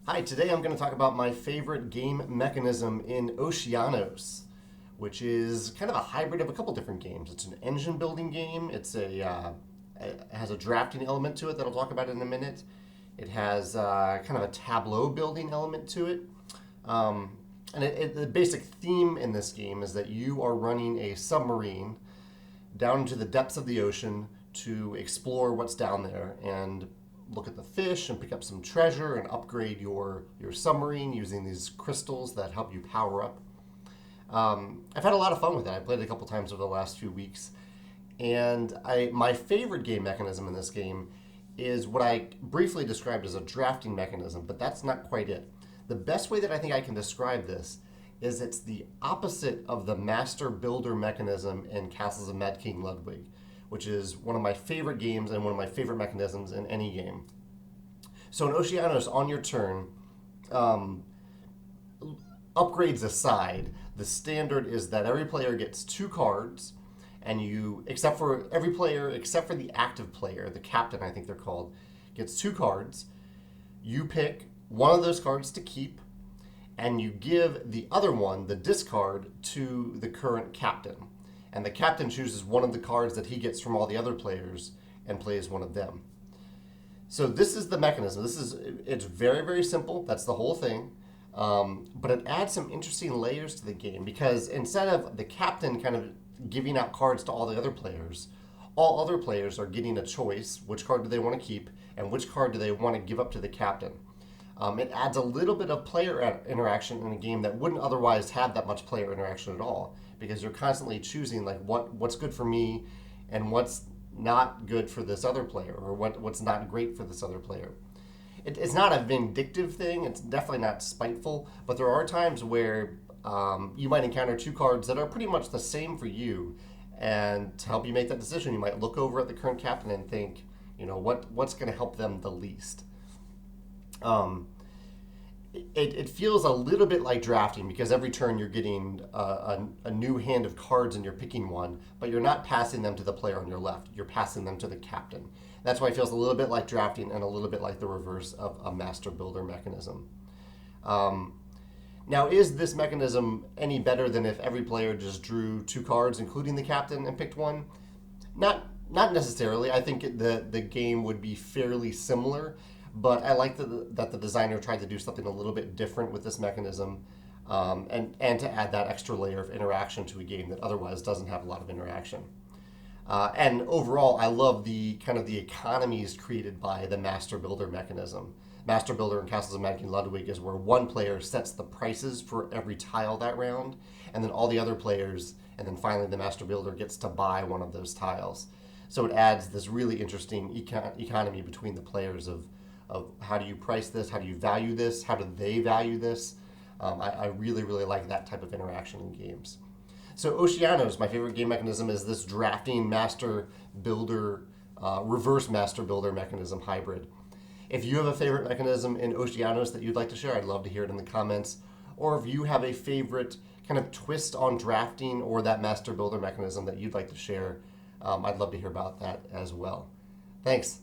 Hi, today I'm going to talk about my favorite game mechanism in Oceanos, which is kind of a hybrid of a couple different games. It's an engine building game. It has a drafting element to it that I'll talk about in a minute. It has kind of a tableau building element to it. The basic theme in this game is that you are running a submarine down into the depths of the ocean to explore what's down there and look at the fish and pick up some treasure and upgrade your submarine using these crystals that help you power up. I've had a lot of fun with it. I played it a couple times over the last few weeks. And my favorite game mechanism in this game is what I briefly described as a drafting mechanism, but that's not quite it. The best way that I think I can describe this is it's the opposite of the master builder mechanism in Castles of Mad King Ludwig, which is one of my favorite games and one of my favorite mechanisms in any game. So in Oceanos, on your turn, upgrades aside, the standard is that every player gets two cards, and every player except for the active player, the captain I think they're called, gets two cards. You pick one of those cards to keep, and you give the other one, the discard, to the current captain. And the captain chooses one of the cards that he gets from all the other players and plays one of them. So this is the mechanism. It's very, very simple. That's the whole thing. But it adds some interesting layers to the game because instead of the captain kind of giving out cards to all the other players, all other players are getting a choice. Which card do they want to keep and which card do they want to give up to the captain? It adds a little bit of player interaction in a game that wouldn't otherwise have that much player interaction at all, because you're constantly choosing like what's good for me and what's not good for this other player, or what's not great for this other player. It's not a vindictive thing. It's definitely not spiteful, but there are times where you might encounter two cards that are pretty much the same for you, and to help you make that decision, you might look over at the current captain and think, what's going to help them the least. It feels a little bit like drafting because every turn you're getting a new hand of cards and you're picking one, but you're not passing them to the player on your left. You're passing them to the captain. That's why it feels a little bit like drafting and a little bit like the reverse of a master builder mechanism. Now, is this mechanism any better than if every player just drew two cards, including the captain, and picked one? Not necessarily. I think the game would be fairly similar. But I like that the designer tried to do something a little bit different with this mechanism, and to add that extra layer of interaction to a game that otherwise doesn't have a lot of interaction. And overall, I love the economies created by the Master Builder mechanism. Master Builder in Castles of Mad King Ludwig is where one player sets the prices for every tile that round, and then all the other players, and then finally the Master Builder gets to buy one of those tiles. So it adds this really interesting economy between the players of how do you price this, how do you value this, how do they value this. I really, really like that type of interaction in games. So Oceanos, my favorite game mechanism, is this drafting master builder, reverse master builder mechanism hybrid. If you have a favorite mechanism in Oceanos that you'd like to share, I'd love to hear it in the comments. Or if you have a favorite kind of twist on drafting or that master builder mechanism that you'd like to share, I'd love to hear about that as well. Thanks.